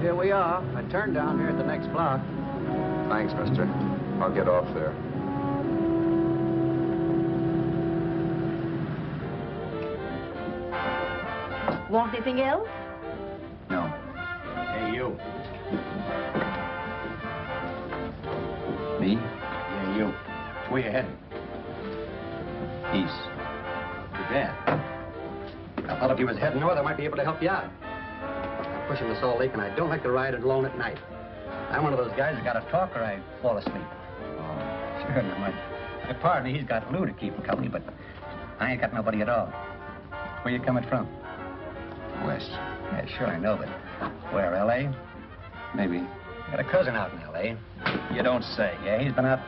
here we are. I turned down here at the next block. Thanks, mister. I'll get off there. Want anything else? No. Hey, you. Me? Yeah, you. Where you heading? East. Too bad. I thought if you was heading north, I might be able to help you out. I'm pushing the Salt Lake, and I don't like to ride it alone at night. I'm one of those guys that got to talk or I fall asleep. Oh, sure, now, my partner, he's got Lou to keep him company, but I ain't got nobody at all. Where you coming from? West. Yeah, sure, I know, but where, L.A.? Maybe. Got a cousin out in L.A. You don't say. Yeah, he's been out.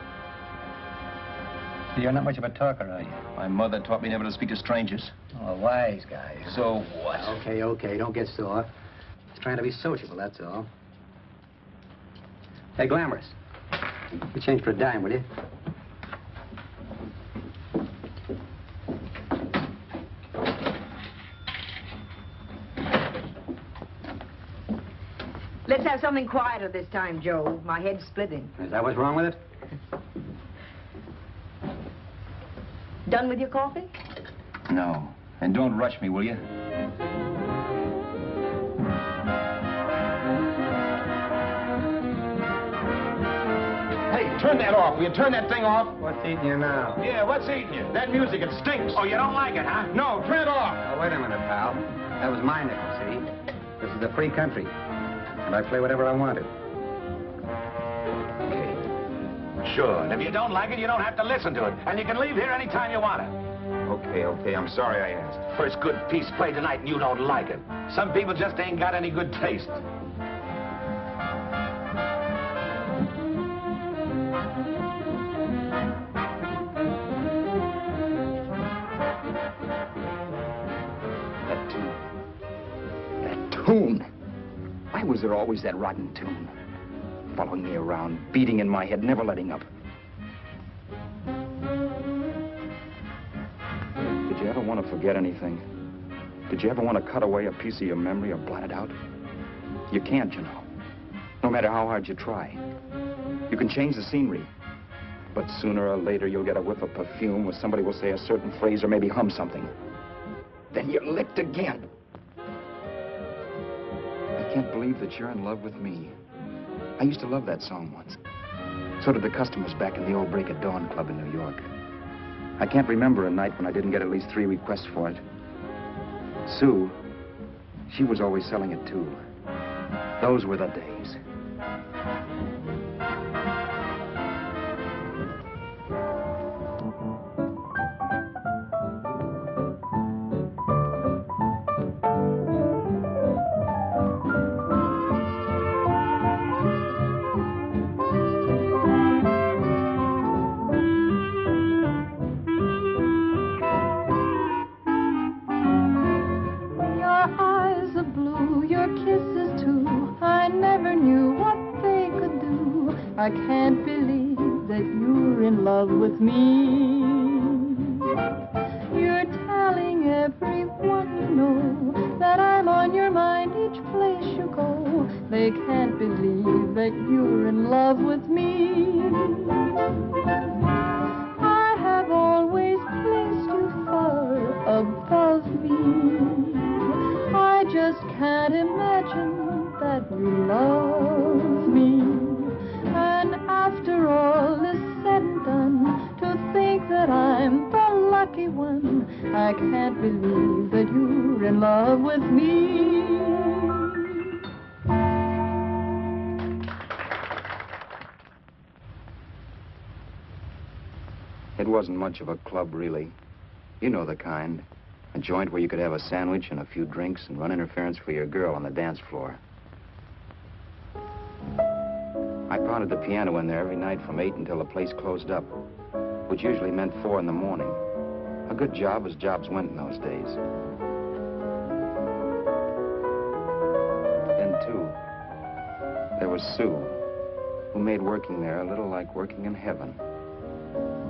You're not much of a talker, are you? My mother taught me never to speak to strangers. Oh, a wise guy. So what? Okay, don't get sore. Just trying to be sociable, that's all. Hey, Glamorous. You change for a dime, will you? Let's have something quieter this time, Joe. My head's splitting. Is that what's wrong with it? Done with your coffee? No. And don't rush me, will you? Hey, turn that off. Will you turn that thing off? What's eating you now? Yeah, what's eating you? That music, it stinks. Oh, you don't like it, huh? No, turn it off. Oh, wait a minute, pal. That was my nickel, see? This is a free country. And I play whatever I wanted. Okay. Sure. And if you don't like it, you don't have to listen to it. And you can leave here anytime you want to. Okay. I'm sorry I asked. First good piece played tonight and you don't like it. Some people just ain't got any good taste. That tune. Why was there always that rotten tune? Following me around, beating in my head, never letting up. Did you ever want to forget anything? Did you ever want to cut away a piece of your memory or blot it out? You can't, you know. No matter how hard you try. You can change the scenery. But sooner or later, you'll get a whiff of perfume or somebody will say a certain phrase or maybe hum something. Then you're licked again. I can't believe that you're in love with me. I used to love that song once. So did the customers back in the old Break at Dawn club in New York. I can't remember a night when I didn't get at least 3 requests for it. Sue, she was always selling it too. Those were the days. I can't believe that you're in love with me. You're telling everyone you know that I'm on your mind each place you go. They can't believe that you're in love with me. I have always placed you far above me. I just can't imagine that you love me. And after all is said and done, to think that I'm the lucky one, I can't believe that you're in love with me. It wasn't much of a club, really. You know the kind. A joint where you could have a sandwich and a few drinks and run interference for your girl on the dance floor. I pounded the piano in there every night from 8 until the place closed up, which usually meant 4 in the morning. A good job as jobs went in those days. Then, too, there was Sue, who made working there a little like working in heaven.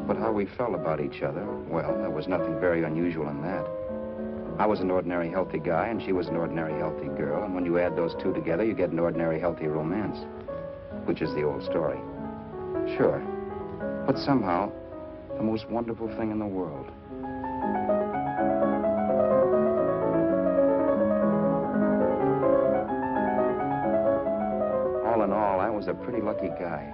But how we felt about each other, well, there was nothing very unusual in that. I was an ordinary healthy guy, and she was an ordinary healthy girl, and when you add those two together, you get an ordinary healthy romance, which is the old story. Sure, but somehow, the most wonderful thing in the world. All in all, I was a pretty lucky guy.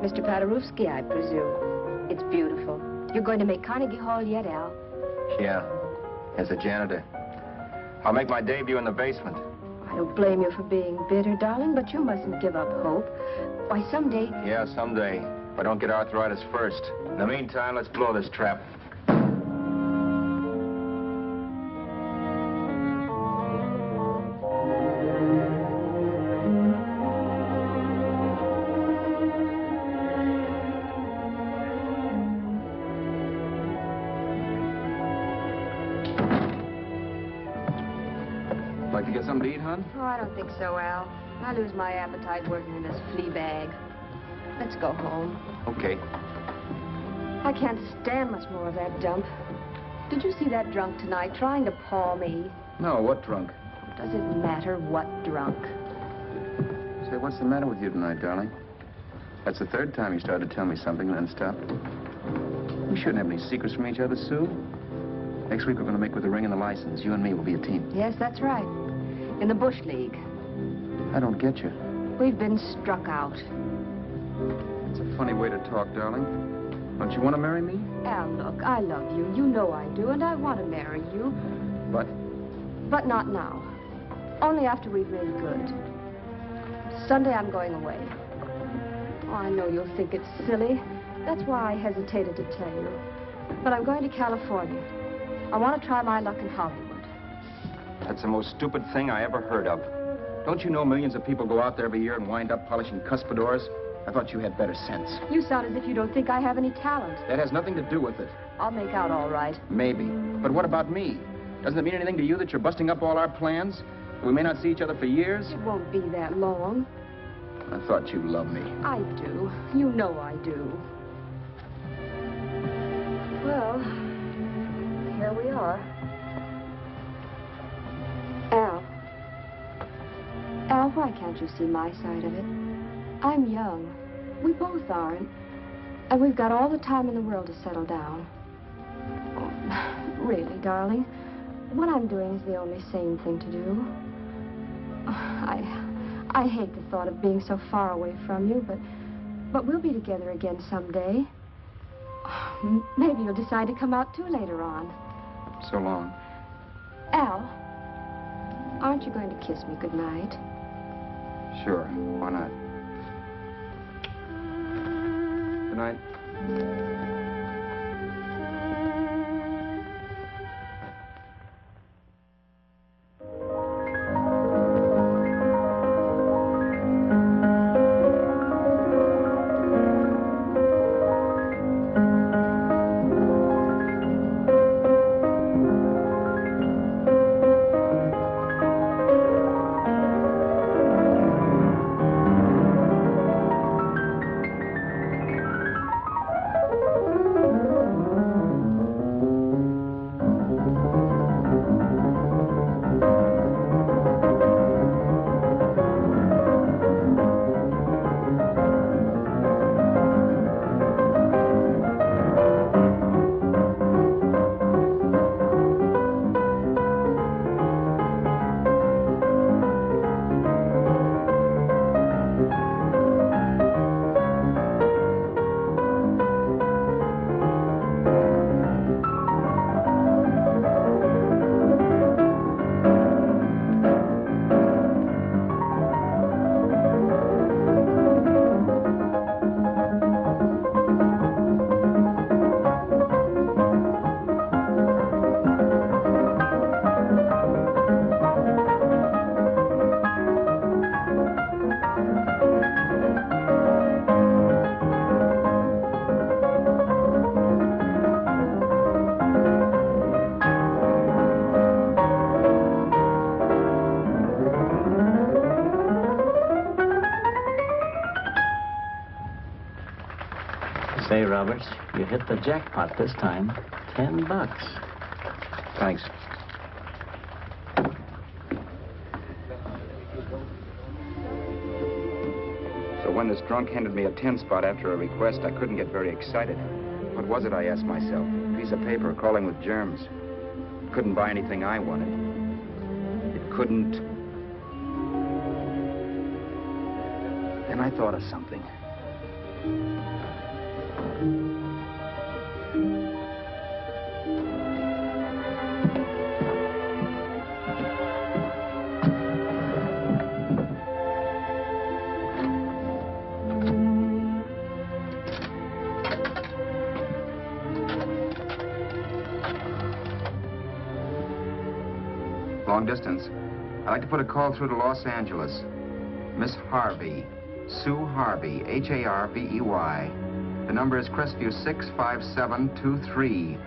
Mr. Paderewski, I presume. It's beautiful. You're going to make Carnegie Hall yet, Al? Yeah, as a janitor. I'll make my debut in the basement. I don't blame you for being bitter, darling, but you mustn't give up hope. Why, someday... Yeah, someday. If I don't get arthritis first. In the meantime, let's blow this trap. Like to get something to eat, hon? Oh, I don't think so, Al. I lose my appetite working in this flea bag. Let's go home. Okay. I can't stand much more of that dump. Did you see that drunk tonight trying to paw me? No, what drunk? Does it matter what drunk? Say, what's the matter with you tonight, darling? That's the third time you started to tell me something and then stopped. We shouldn't have any secrets from each other, Sue. Next week, we're going to make with the ring and the license. You and me will be a team. Yes, that's right. In the Bush League. I don't get you. We've been struck out. It's a funny way to talk, darling. Don't you want to marry me? Al, look, I love you. You know I do, and I want to marry you. But But not now. Only after we've made good. Sunday, I'm going away. Oh, I know you'll think it's silly. That's why I hesitated to tell you. But I'm going to California. I want to try my luck in Hollywood. that's the most stupid thing I ever heard of. Don't you know millions of people go out there every year and wind up polishing cuspidors? I thought you had better sense. You sound as if you don't think I have any talent. That has nothing to do with it. I'll make out all right. Maybe. But what about me? Doesn't it mean anything to you that you're busting up all our plans? We may not see each other for years? It won't be that long. I thought you loved me. I do. You know I do. Well, here we are. Al. Al, why can't you see my side of it? I'm young. We both are, and we've got all the time in the world to settle down. Really, darling, what I'm doing is the only sane thing to do. I hate the thought of being so far away from you, but we'll be together again someday. Maybe you'll decide to come out too later on. So long. Al, aren't you going to kiss me goodnight? Sure. Why not? Good night. Roberts. You hit the jackpot this time. $10. Thanks. So when this drunk handed me a 10 spot after a request, I couldn't get very excited. What was it, I asked myself? A piece of paper crawling with germs. Couldn't buy anything I wanted. It couldn't... Then I thought of something. Long distance. I'd like to put a call through to Los Angeles. Miss Harvey. Sue Harvey, Harvey. The number is Crestview 65723.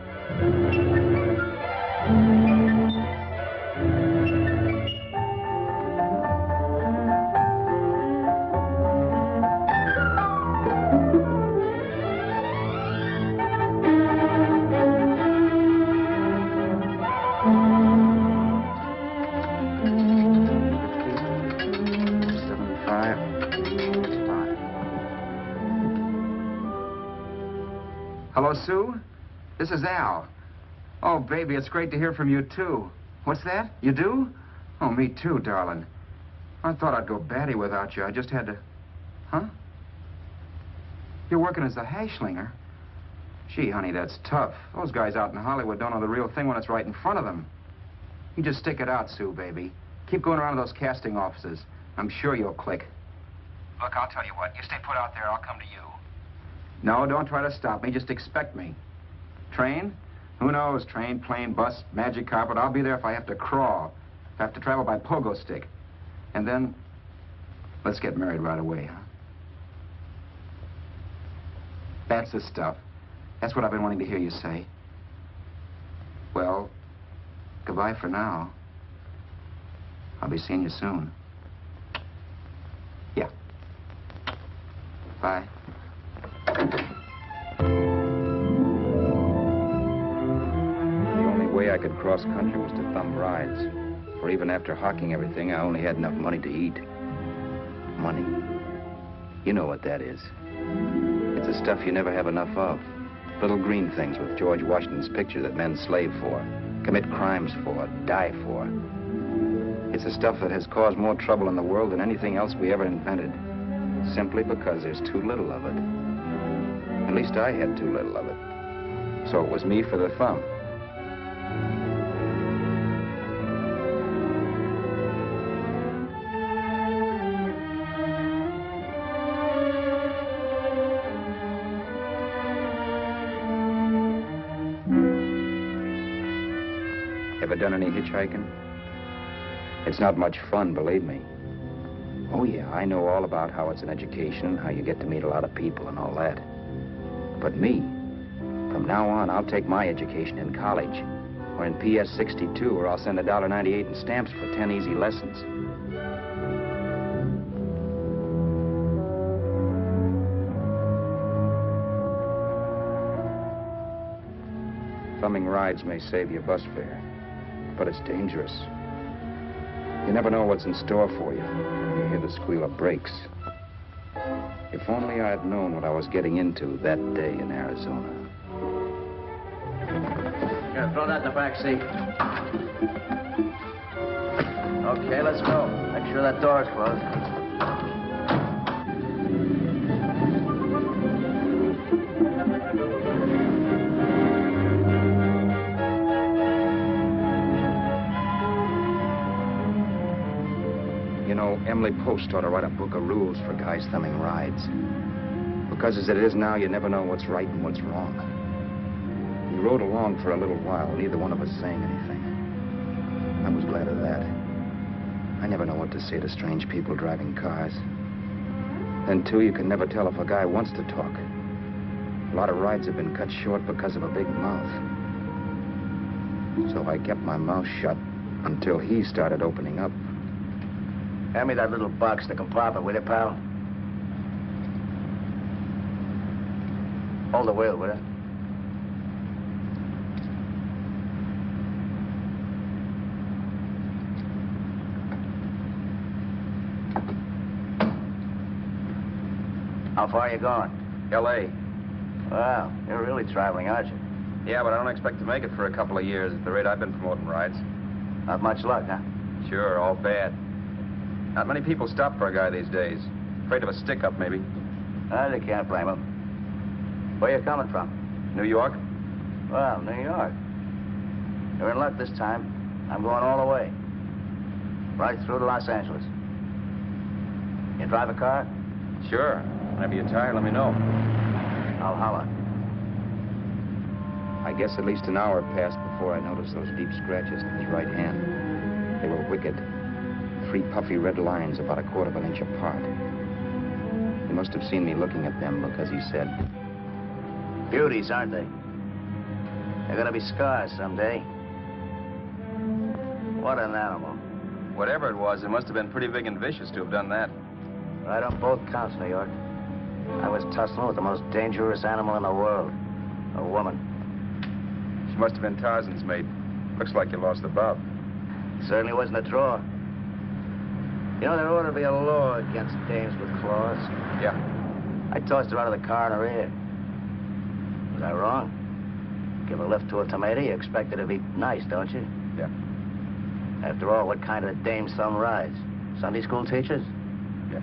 Hello, Sue? This is Al. Oh, baby, it's great to hear from you, too. What's that? You do? Oh, me too, darling. I thought I'd go batty without you. I just had to... Huh? You're working as a hashlinger? Gee, honey, that's tough. Those guys out in Hollywood don't know the real thing when it's right in front of them. You just stick it out, Sue, baby. Keep going around to those casting offices. I'm sure you'll click. Look, I'll tell you what. You stay put out there, I'll come to you. No, don't try to stop me. Just expect me. Train? Who knows? Train, plane, bus, magic carpet. I'll be there if I have to crawl. If I have to travel by pogo stick. And then, let's get married right away, huh? That's the stuff. That's what I've been wanting to hear you say. Well, goodbye for now. I'll be seeing you soon. Yeah. Bye. The only way I could cross country was to thumb rides. For even after hawking everything, I only had enough money to eat. Money. You know what that is. It's the stuff you never have enough of. Little green things with George Washington's picture that men slave for, commit crimes for, die for. It's the stuff that has caused more trouble in the world than anything else we ever invented. Simply because there's too little of it. At least I had too little of it. So it was me for the thumb. Ever done any hitchhiking? It's not much fun, believe me. Oh, yeah, I know all about how it's an education, how you get to meet a lot of people and all that. But me, from now on, I'll take my education in college, or in PS 62, or I'll send $1.98 in stamps for 10 easy lessons. Thumbing rides may save you bus fare, but it's dangerous. You never know what's in store for you when you hear the squeal of brakes. If only I had known what I was getting into that day in Arizona. Here, throw that in the back seat. Okay, let's go. Make sure that door's closed. You know, Emily Post ought to write a book of rules for guys thumbing rides. Because as it is now, you never know what's right and what's wrong. We rode along for a little while, neither one of us saying anything. I was glad of that. I never know what to say to strange people driving cars. Then, too, you can never tell if a guy wants to talk. A lot of rides have been cut short because of a big mouth. So I kept my mouth shut until he started opening up. Hand me that little box in the compartment, will you, pal? Hold the wheel, will you? How far are you going? L.A. Wow, you're really traveling, aren't you? Yeah, but I don't expect to make it for a couple of years at the rate I've been promoting rides. Not much luck, huh? Sure, all bad. Not many people stop for a guy these days. Afraid of a stick-up, maybe. Well, you can't blame them. Where you coming from? New York? Well, New York. You're in luck this time. I'm going all the way. Right through to Los Angeles. You drive a car? Sure. Whenever you're tired, let me know. I'll holler. I guess at least an hour passed before I noticed those deep scratches in his right hand. They were wicked. 3 puffy red lines about 1/4 of an inch apart. He must have seen me looking at them because he said, Beauties, aren't they? They're gonna be scars someday. What an animal. Whatever it was, it must have been pretty big and vicious to have done that. Right on both counts, New York. I was tussling with the most dangerous animal in the world. A woman. She must have been Tarzan's mate. Looks like you lost the bob. Certainly wasn't a draw. You know, there ought to be a law against dames with claws. Yeah. I tossed her out of the car in her ear. Was I wrong? Give a lift to a tomato, you expect her to be nice, don't you? Yeah. After all, what kind of dame's thumb rides? Sunday school teachers? Yeah.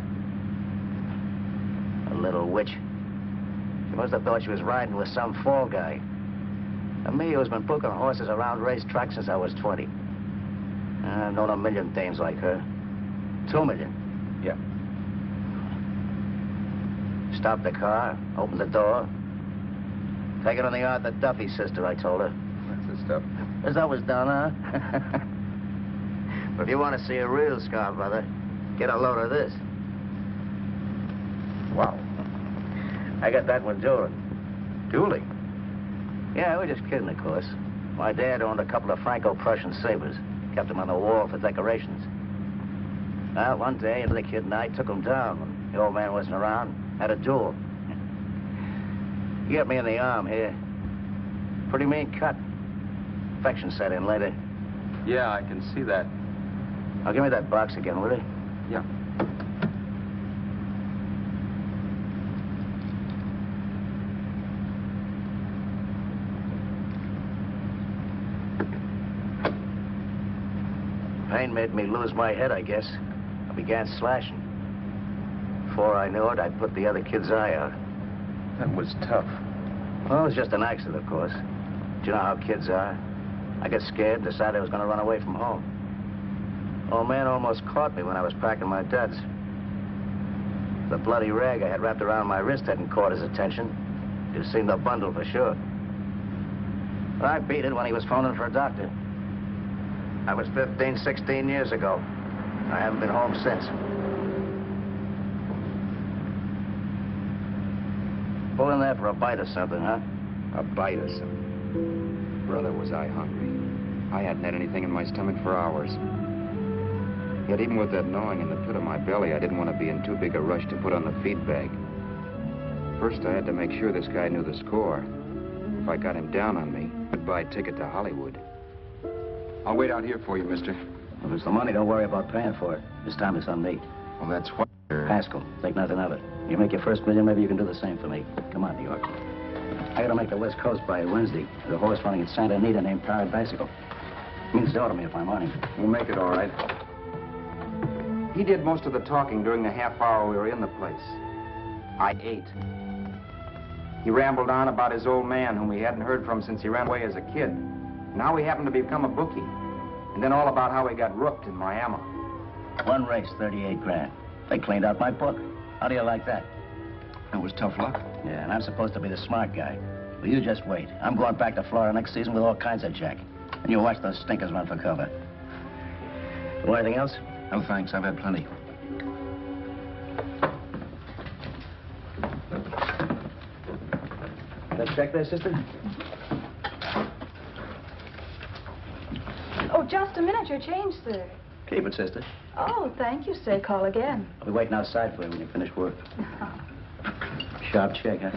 A little witch. She must have thought she was riding with some fall guy. And me, who's been booking horses around racetracks since I was 20. I've known a million dames like her. 2 million. Yeah. Stopped the car, opened the door. Take it on the yard, the Duffy sister, I told her. That's the stuff. As that was done, huh? But if you want to see a real scar, brother, get a load of this. Wow. I got that one dueling. Dueling? Yeah, we're just kidding, of course. My dad owned a couple of Franco-Prussian sabers. Kept them on the wall for decorations. Well, one day, the kid and I took them down when the old man wasn't around. Had a duel. He got me in the arm here. Pretty mean cut. Infection set in later. Yeah, I can see that. Now, give me that box again, will you? Yeah. Pain made me lose my head, I guess. I began slashing. Before I knew it, I'd put the other kid's eye out. That was tough. Well, it was just an accident, of course. Do you know how kids are? I got scared and decided I was going to run away from home. Old man almost caught me when I was packing my duds. The bloody rag I had wrapped around my wrist hadn't caught his attention. You'd seen the bundle for sure. But I beat it when he was phoning for a doctor. That was 15, 16 years ago. I haven't been home since. Pull in there for a bite or something, huh? a bite or something. Brother, was I hungry. I hadn't had anything in my stomach for hours. Yet even with that gnawing in the pit of my belly, I didn't want to be in too big a rush to put on the feed bag. First, I had to make sure this guy knew the score. If I got him down on me, goodbye ticket to Hollywood. I'll wait out here for you, mister. If it's the money, don't worry about paying for it. This time it's on me. Well, that's what... Haskell, think nothing of it. You make your first million, maybe you can do the same for me. Come on, New York. I gotta make the West Coast by Wednesday. There's a horse running at Santa Anita named Bicycle. Means to me if I'm on him. We'll make it all right. He did most of the talking during the half hour we were in the place. I ate. He rambled on about his old man, whom we hadn't heard from since he ran away as a kid. Now he happened to become a bookie. And then all about how he got rooked in Miami. One race, 38 grand. They cleaned out my book. How do you like that? That was tough luck. Yeah, and I'm supposed to be the smart guy. Well, you just wait. I'm going back to Florida next season with all kinds of jack. And you watch those stinkers run for cover. Want anything else? No, thanks. I've had plenty. That check there, sister? Oh, just a minute. Your change, sir. Keep it, sister. Oh, thank you, sir. Call again. I'll be waiting outside for you when you finish work. Sharp check, huh?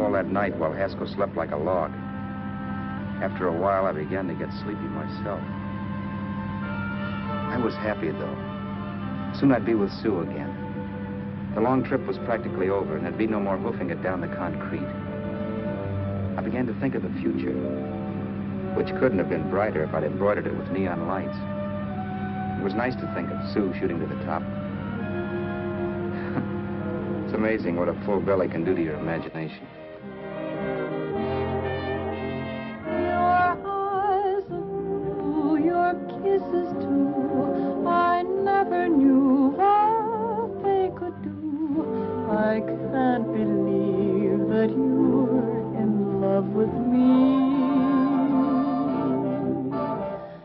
all that night while Haskell slept like a log. After a while, I began to get sleepy myself. I was happy, though. Soon I'd be with Sue again. The long trip was practically over, and there'd be no more hoofing it down the concrete. I began to think of the future, which couldn't have been brighter if I'd embroidered it with neon lights. It was nice to think of Sue shooting to the top. It's amazing what a full belly can do to your imagination. Your eyes are blue, your kisses too. I never knew what they could do. I can't believe that you're in love with me.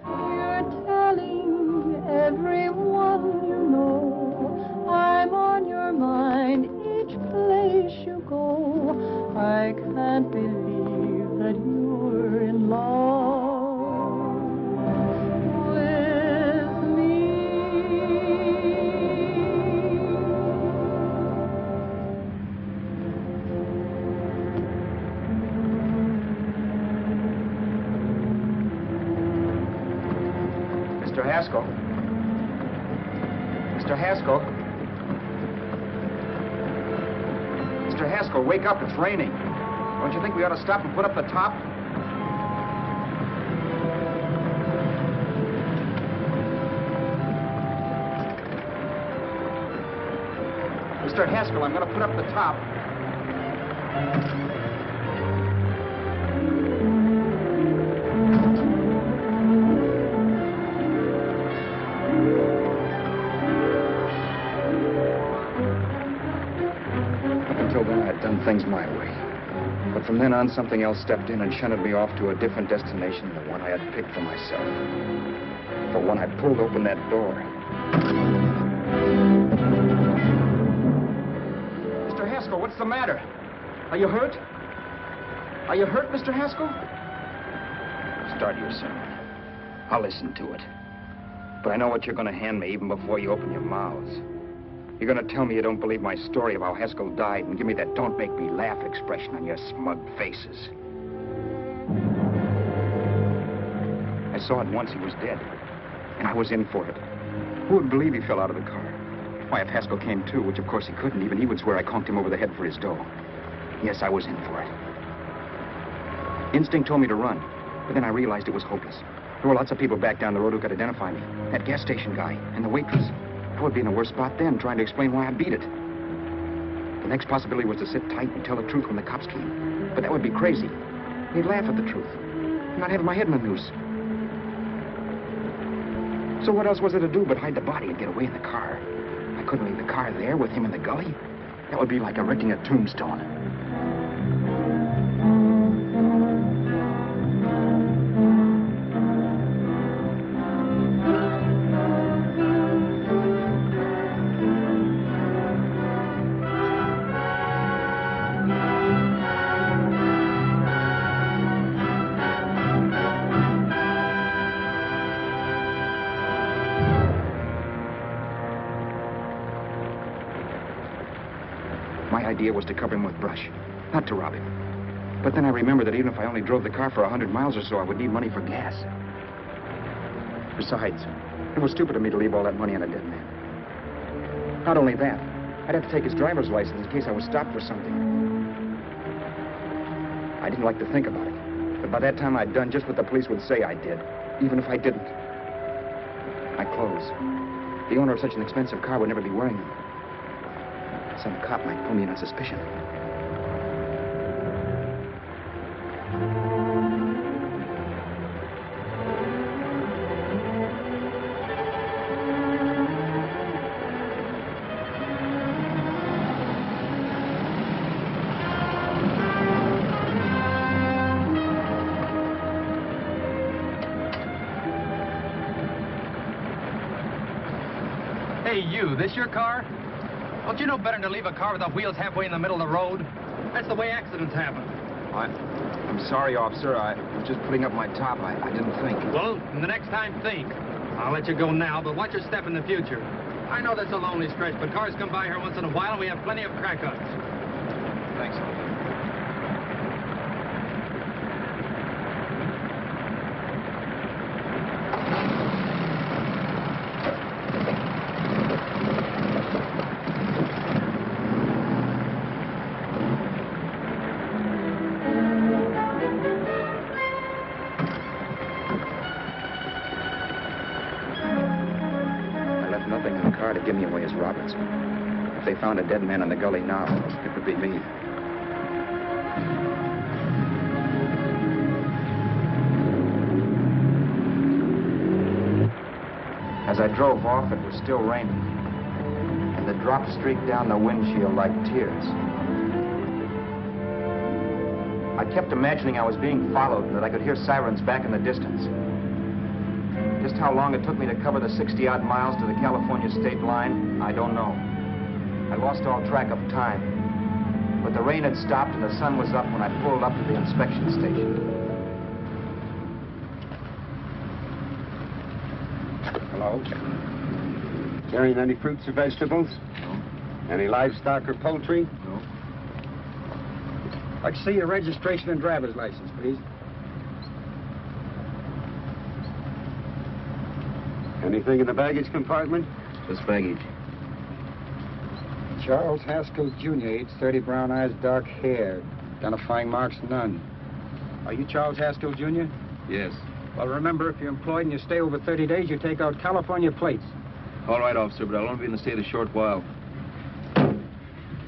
You're telling everyone you know I'm on your mind each place you go. I can't believe that you're in love with me. Mr. Haskell? Mr. Haskell? Mr. Haskell, wake up. It's raining. Don't you think we ought to stop and put up the top? Mr. Haskell, I'm going to put up the top. Until then, I'd done things my way. But from then on, something else stepped in and shunted me off to a different destination than the one I had picked for myself. For when I pulled open that door... Mr. Haskell, what's the matter? Are you hurt? Are you hurt, Mr. Haskell? Start your sermon. I'll listen to it. But I know what you're going to hand me even before you open your mouths. You're going to tell me you don't believe my story of how Haskell died and give me that don't make me laugh expression on your smug faces. I saw at once he was dead, and I was in for it. Who would believe he fell out of the car? Why, if Haskell came too, which of course he couldn't, even he would swear I conked him over the head for his dough. Yes, I was in for it. Instinct told me to run, but then I realized it was hopeless. There were lots of people back down the road who could identify me. That gas station guy and the waitress. I would be in a worse spot then, trying to explain why I beat it. The next possibility was to sit tight and tell the truth when the cops came. But that would be crazy. They'd laugh at the truth. And I'd have my head in the noose. So what else was there to do but hide the body and get away in the car? I couldn't leave the car there with him in the gully. That would be like erecting a tombstone. My idea was to cover him with brush, not to rob him. But then I remembered that even if I only drove the car for 100 miles or so, I would need money for gas. Besides, it was stupid of me to leave all that money on a dead man. Not only that, I'd have to take his driver's license in case I was stopped for something. I didn't like to think about it, but by that time I'd done just what the police would say I did, even if I didn't. My clothes. The owner of such an expensive car would never be wearing them. Some cop might pull me in on suspicion. Hey, you, this your car? Don't you know better than to leave a car with the wheels halfway in the middle of the road? That's the way accidents happen. I'm sorry, officer. I was just putting up my top. I didn't think. Well, the next time, think. I'll let you go now, but watch your step in the future. I know that's a lonely stretch, but cars come by here once in a while, and we have plenty of crack-ups. Thanks, officer. same way as Roberts. If they found a dead man in the gully now, it would be me. As I drove off, it was still raining, and the drops streaked down the windshield like tears. I kept imagining I was being followed and that I could hear sirens back in the distance. Just how long it took me to cover the 60-odd miles to the California state line, I don't know. I lost all track of time. But the rain had stopped and the sun was up when I pulled up to the inspection station. Hello? Carrying any fruits or vegetables? No. Any livestock or poultry? No. I'd like to see your registration and driver's license, please. Anything in the baggage compartment? Just baggage. Charles Haskell, Jr., age 30, brown eyes, dark hair. Identifying marks, none. Are you Charles Haskell, Jr.? Yes. Well, remember, if you're employed and you stay over 30 days, you take out California plates. All right, officer, but I'll only be in the state a short while.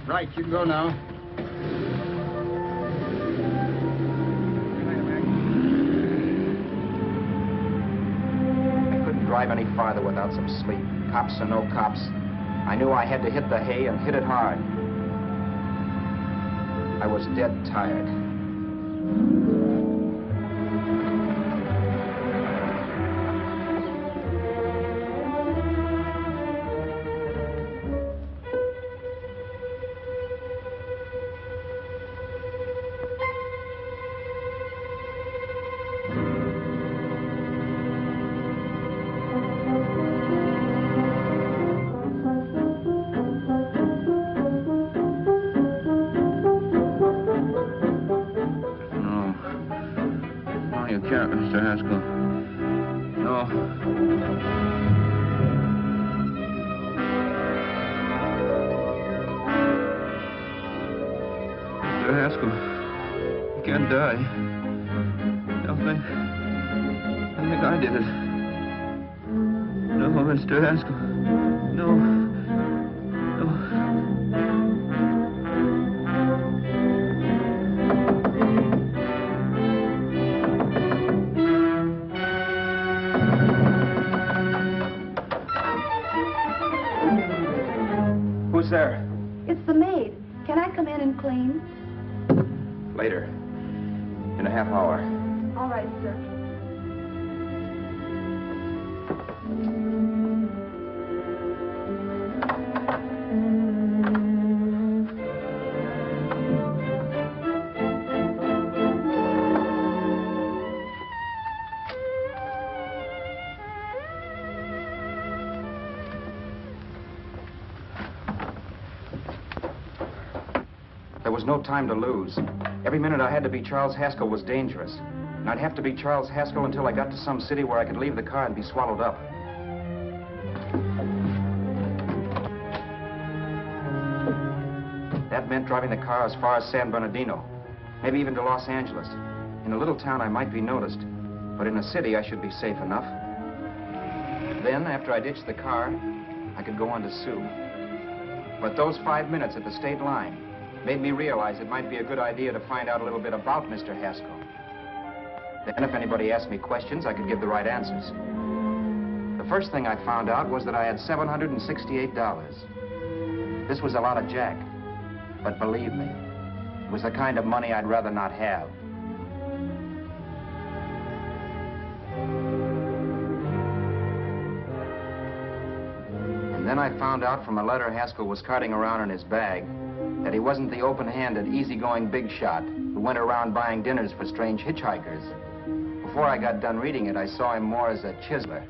Right, you can go now. I couldn't drive any farther without some sleep. Cops or no cops, I knew I had to hit the hay and hit it hard. I was dead tired. Mr. Haskell. No. Mr. Haskell, you can't die. Don't think I did it. No, Mr. Haskell. No. No. There? It's the maid. Can I come in and clean? Later. In a half hour. All right, sir. There was no time to lose. Every minute I had to be Charles Haskell was dangerous. And I'd have to be Charles Haskell until I got to some city where I could leave the car and be swallowed up. That meant driving the car as far as San Bernardino, maybe even to Los Angeles. In a little town, I might be noticed, but in a city, I should be safe enough. Then, after I ditched the car, I could go on to Sue. But those 5 minutes at the state line made me realize it might be a good idea to find out a little bit about Mr. Haskell. Then if anybody asked me questions, I could give the right answers. The first thing I found out was that I had $768. This was a lot of jack, but believe me, it was the kind of money I'd rather not have. And then I found out from a letter Haskell was carting around in his bag that he wasn't the open-handed, easygoing big shot who went around buying dinners for strange hitchhikers. Before I got done reading it, I saw him more as a chiseler.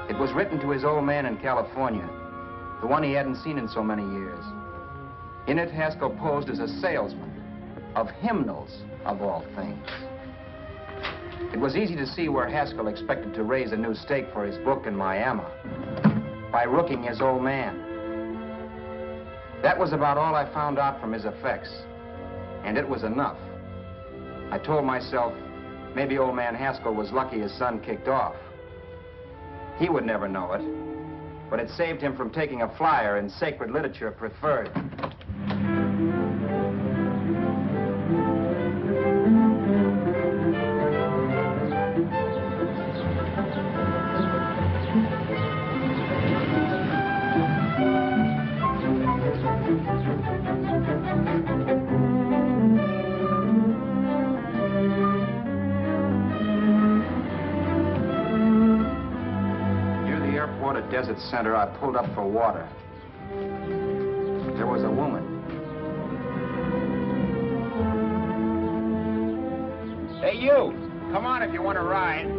It was written to his old man in California, the one he hadn't seen in so many years. In it, Haskell posed as a salesman of hymnals, of all things. It was easy to see where Haskell expected to raise a new stake for his book in Miami by rooking his old man. That was about all I found out from his effects, and it was enough. I told myself, maybe old man Haskell was lucky his son kicked off. He would never know it, but it saved him from taking a flyer in sacred literature preferred. Desert Center, I pulled up for water. There was a woman. Hey, you! Come on if you want to ride.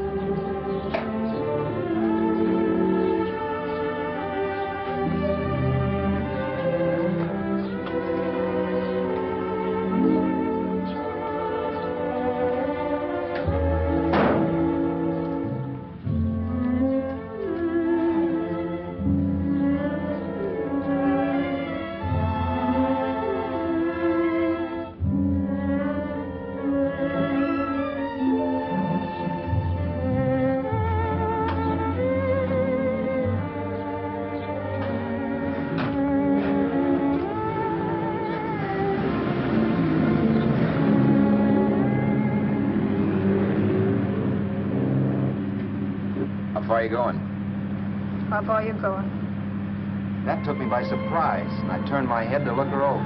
How far are you going? How far are you going? That took me by surprise, and I turned my head to look her over.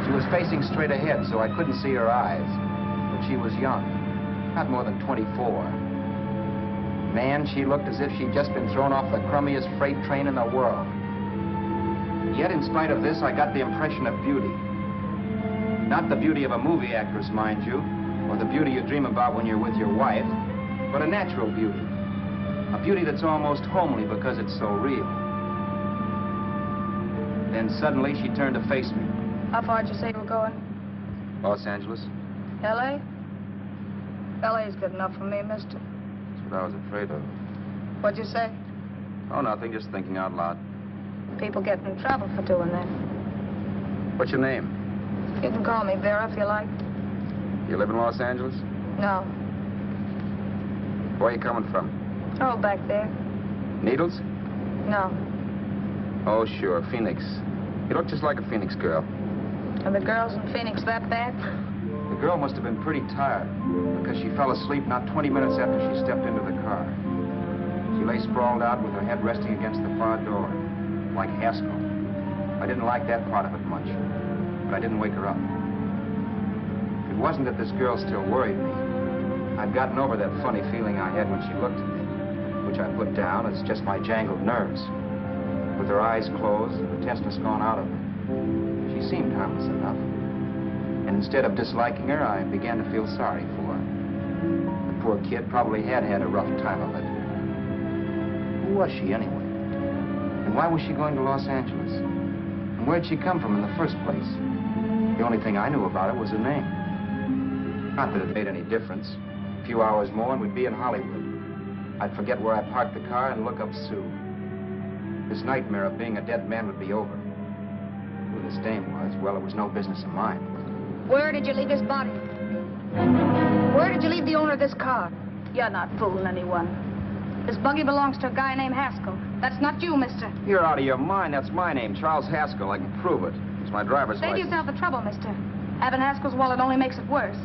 She was facing straight ahead, so I couldn't see her eyes. But she was young, not more than 24. Man, she looked as if she'd just been thrown off the crummiest freight train in the world. Yet, in spite of this, I got the impression of beauty. Not the beauty of a movie actress, mind you, or the beauty you dream about when you're with your wife, but a natural beauty. A beauty that's almost homely because it's so real. Then suddenly she turned to face me. How far did you say you were going? Los Angeles? L.A.? L.A.'s good enough for me, mister. That's what I was afraid of. What'd you say? Oh, nothing, just thinking out loud. People get in trouble for doing that. What's your name? You can call me Vera if you like. You live in Los Angeles? No. Where are you coming from? Oh, back there. Needles? No. Oh, sure, Phoenix. You look just like a Phoenix girl. Are the girls in Phoenix that bad? The girl must have been pretty tired, because she fell asleep not 20 minutes after she stepped into the car. She lay sprawled out with her head resting against the far door, like Haskell. I didn't like that part of it much, but I didn't wake her up. It wasn't that this girl still worried me. I'd gotten over that funny feeling I had when she looked at me, which I put down as just my jangled nerves. With her eyes closed and the tenseness gone out of her, she seemed harmless enough. And instead of disliking her, I began to feel sorry for her. The poor kid probably had had a rough time of it. Who was she anyway? And why was she going to Los Angeles? And where'd she come from in the first place? The only thing I knew about her was her name. Not that it made any difference. A few hours more and we'd be in Hollywood. I'd forget where I parked the car and look up Sue. This nightmare of being a dead man would be over. Who this dame was, well, it was no business of mine. Where did you leave his body? Where did you leave the owner of this car? You're not fooling anyone. This buggy belongs to a guy named Haskell. That's not you, mister. You're out of your mind. That's my name, Charles Haskell. I can prove it. It's my driver's Save license. yourself the trouble, mister. Having Haskell's wallet only makes it worse.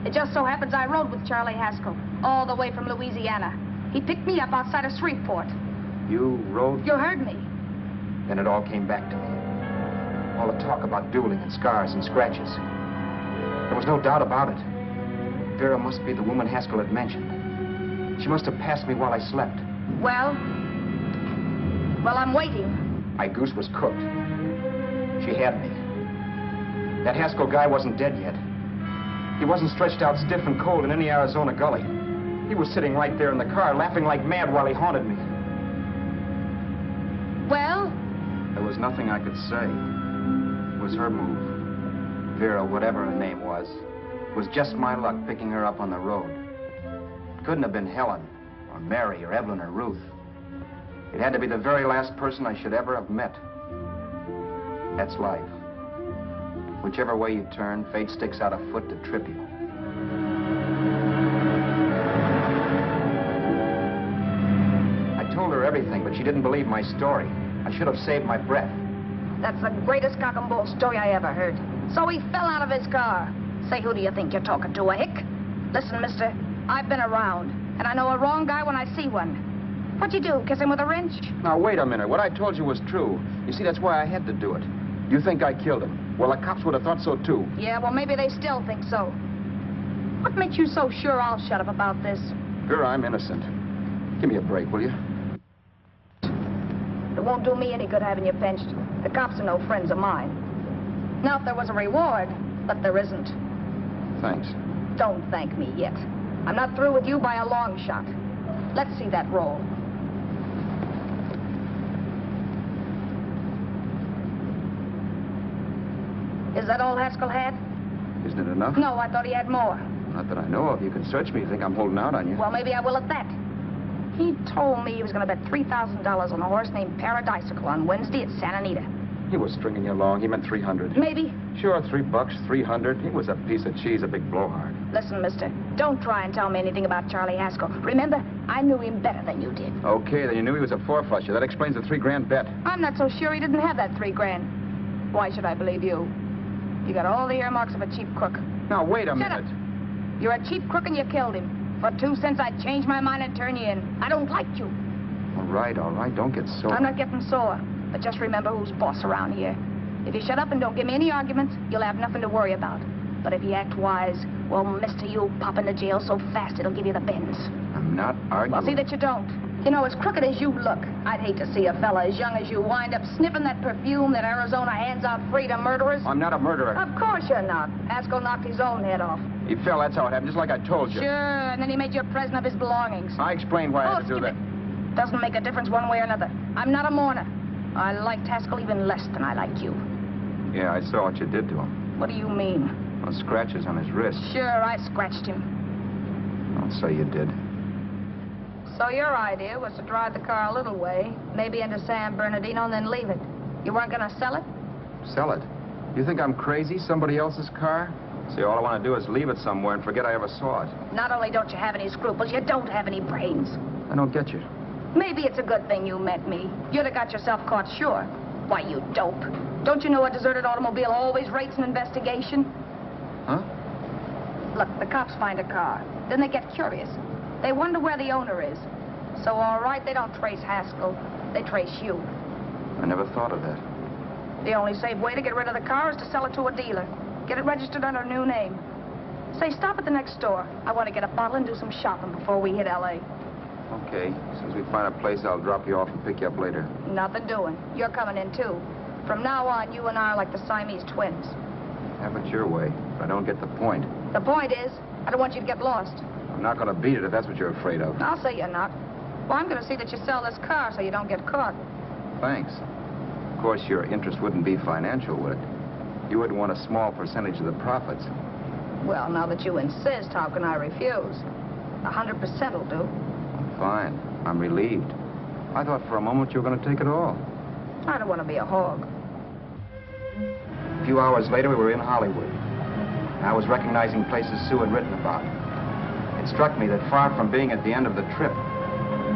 It just so happens I rode with Charlie Haskell all the way from Louisiana. He picked me up outside of Shreveport. You rode? You heard me. Then it all came back to me. All the talk about dueling and scars and scratches. There was no doubt about it. Vera must be the woman Haskell had mentioned. She must have passed me while I slept. Well, I'm waiting. My goose was cooked. She had me. That Haskell guy wasn't dead yet. He wasn't stretched out stiff and cold in any Arizona gully. He was sitting right there in the car, laughing like mad while he haunted me. Well? There was nothing I could say. It was her move. Vera, whatever her name was just my luck picking her up on the road. It couldn't have been Helen, or Mary, or Evelyn, or Ruth. It had to be the very last person I should ever have met. That's life. Whichever way you turn, fate sticks out a foot to trip you. I told her everything, but she didn't believe my story. I should have saved my breath. That's the greatest cock and bull story I ever heard. So he fell out of his car. Say, who do you think you're talking to, a hick? Listen, mister, I've been around, and I know a wrong guy when I see one. What'd you do, kiss him with a wrench? Now, wait a minute. What I told you was true. You see, that's why I had to do it. You think I killed him. Well, the cops would have thought so, too. Yeah, well, maybe they still think so. What makes you so sure I'll shut up about this? Girl, I'm innocent. Give me a break, will you? It won't do me any good having you pinched. The cops are no friends of mine. Now, if there was a reward, but there isn't. Thanks. Don't thank me yet. I'm not through with you by a long shot. Let's see that roll. Is that all Haskell had? Isn't it enough? No, I thought he had more. Not that I know of. You can search me if you think I'm holding out on you. Well, maybe I will at that. He told me he was going to bet $3,000 on a horse named Paradisical on Wednesday at Santa Anita. He was stringing you along. He meant 300. Maybe. Sure, $3, 300. He was a piece of cheese, a big blowhard. Listen, mister, don't try and tell me anything about Charlie Haskell. Remember, I knew him better than you did. Okay, then you knew he was a four-flusher. That explains the $3,000 bet. I'm not so sure he didn't have that $3,000. Why should I believe you? You got all the earmarks of a cheap crook. Now, wait a Shut minute. up. You're a cheap crook and you killed him. For 2 cents, I'd change my mind and turn you in. I don't like you. All right. Don't get sore. I'm not getting sore. But just remember who's boss around here. If you shut up and don't give me any arguments, you'll have nothing to worry about. But if you act wise, well, mister, you'll pop into jail so fast it'll give you the bends. I'm not arguing. Well, see that you don't. You know, as crooked as you look, I'd hate to see a fella as young as you wind up sniffing that perfume that Arizona hands out free to murderers. I'm not a murderer. Of course you're not. Haskell knocked his own head off. He fell, that's how it happened, just like I told you. Sure, and then he made you a present of his belongings. I explained why I had to do skip that. it. Doesn't make a difference one way or another. I'm not a mourner. I liked Haskell even less than I like you. Yeah, I saw what you did to him. What do you mean? Well, scratches on his wrist. Sure, I scratched him. I'll say you did. So your idea was to drive the car a little way, maybe into San Bernardino, and then leave it. You weren't going to sell it? Sell it? You think I'm crazy? Somebody else's car? See, all I want to do is leave it somewhere and forget I ever saw it. Not only don't you have any scruples, you don't have any brains. I don't get you. Maybe it's a good thing you met me. You'd have got yourself caught, sure. Why, you dope. Don't you know a deserted automobile always rates an investigation? Huh? Look, the cops find a car. Then they get curious. They wonder where the owner is. So, all right, they don't trace Haskell. They trace you. I never thought of that. The only safe way to get rid of the car is to sell it to a dealer. Get it registered under a new name. Say, stop at the next store. I want to get a bottle and do some shopping before we hit L.A. Okay. As soon as we find a place, I'll drop you off and pick you up later. Nothing doing. You're coming in, too. From now on, you and I are like the Siamese twins. Have it your way, but I don't get the point. The point is, I don't want you to get lost. I'm not going to beat it if that's what you're afraid of. I'll say you're not. Well, I'm going to see that you sell this car so you don't get caught. Thanks. Of course, your interest wouldn't be financial, would it? You wouldn't want a small percentage of the profits. Well, now that you insist, how can I refuse? 100% will do. Fine. I'm relieved. I thought for a moment you were going to take it all. I don't want to be a hog. A few hours later, we were in Hollywood. I was recognizing places Sue had written about. It struck me that far from being at the end of the trip,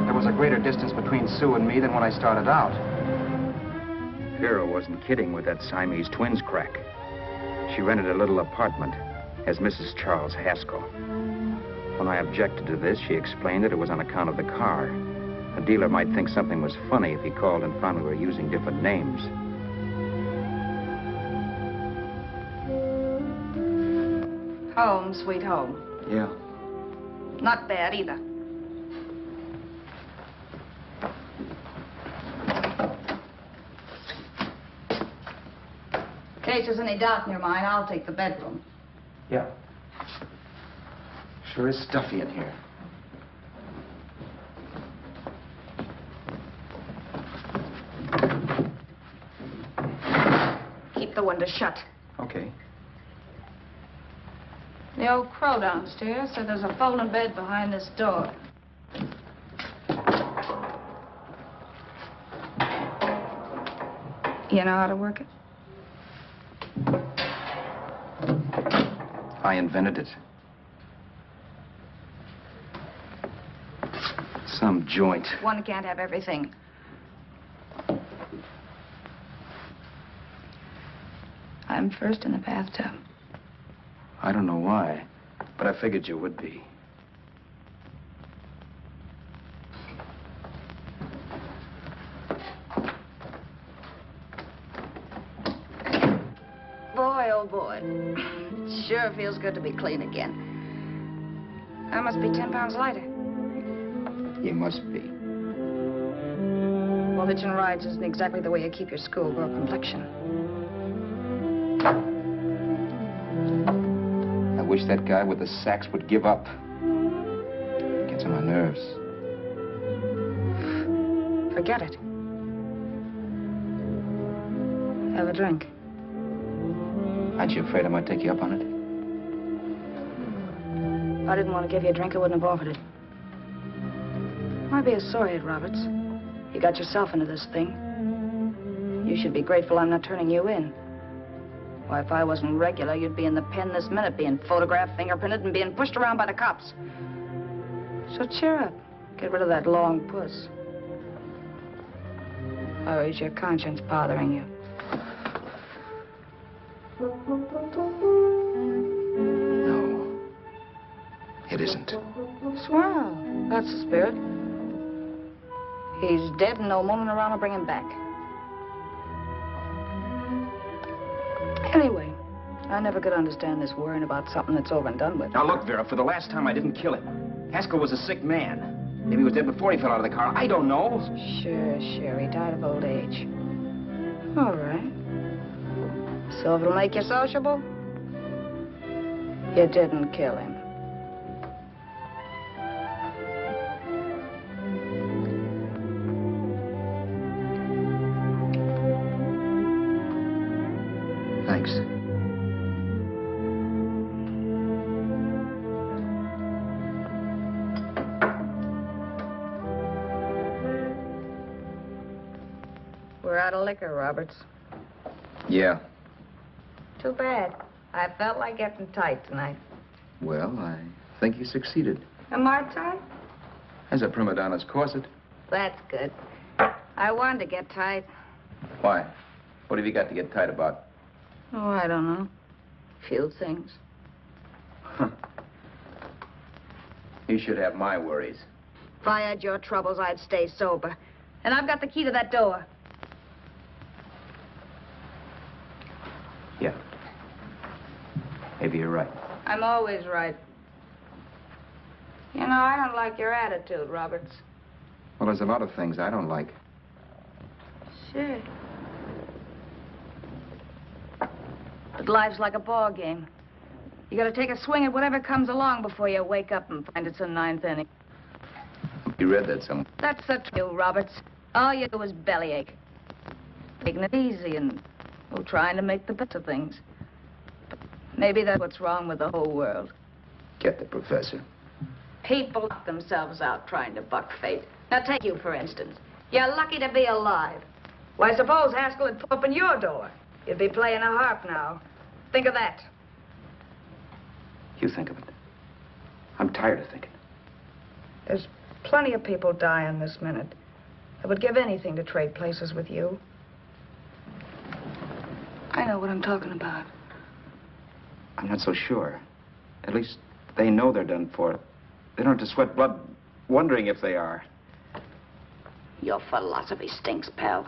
there was a greater distance between Sue and me than when I started out. Vera wasn't kidding with that Siamese twins crack. She rented a little apartment as Mrs. Charles Haskell. When I objected to this, she explained that it was on account of the car. A dealer might think something was funny if he called and found we were using different names. Home, sweet home. Yeah. Not bad either. In case there's any doubt in your mind, I'll take the bedroom. Yeah. Sure is stuffy in here. Keep the window shut. Okay. The old crow downstairs said there's a folding bed behind this door. You know how to work it? I invented it. Some joint. One can't have everything. I'm first in the bathtub. I don't know why, but I figured you would be. Boy, oh boy. It sure feels good to be clean again. I must be 10 pounds lighter. You must be. Well, hitching rides isn't exactly the way you keep your schoolgirl complexion. I wish that guy with the sacks would give up. Gets on my nerves. Forget it. Have a drink. Aren't you afraid I might take you up on it? If I didn't want to give you a drink, I wouldn't have offered it. Might be a sorehead, Roberts. You got yourself into this thing. You should be grateful I'm not turning you in. Why, if I wasn't regular, you'd be in the pen this minute, being photographed, fingerprinted, and being pushed around by the cops. So cheer up. Get rid of that long puss. Or is your conscience bothering you? No. It isn't. Swell. That's the spirit. He's dead and no moaning around will bring him back. Anyway, I never could understand this worrying about something that's over and done with. Now look, Vera, for the last time I didn't kill him. Haskell was a sick man. Maybe he was dead before he fell out of the car. I don't know. Sure. He died of old age. All right. So if it'll make you sociable, you didn't kill him. Thanks. We're out of liquor, Roberts. Yeah. Too bad. I felt like getting tight tonight. Well, I think you succeeded. Am I tight? As a prima donna's corset. That's good. I wanted to get tight. Why? What have you got to get tight about? Oh, I don't know. Few things. You should have my worries. If I had your troubles, I'd stay sober. And I've got the key to that door. Yeah. Maybe you're right. I'm always right. You know, I don't like your attitude, Roberts. Well, there's a lot of things I don't like. Sure. But life's like a ball game. You gotta take a swing at whatever comes along before you wake up and find it's a ninth inning. You read that somewhere. That's the truth, Roberts. All you do is bellyache. Taking it easy and, well, trying to make the best of things. But maybe that's what's wrong with the whole world. Get the professor. People knock themselves out trying to buck fate. Now, take you, for instance. You're lucky to be alive. Why, suppose Haskell had opened your door. You'd be playing a harp now. Think of that. You think of it. I'm tired of thinking. There's plenty of people dying this minute. I would give anything to trade places with you. I know what I'm talking about. I'm not so sure. At least they know they're done for. They don't have to sweat blood wondering if they are. Your philosophy stinks, pal.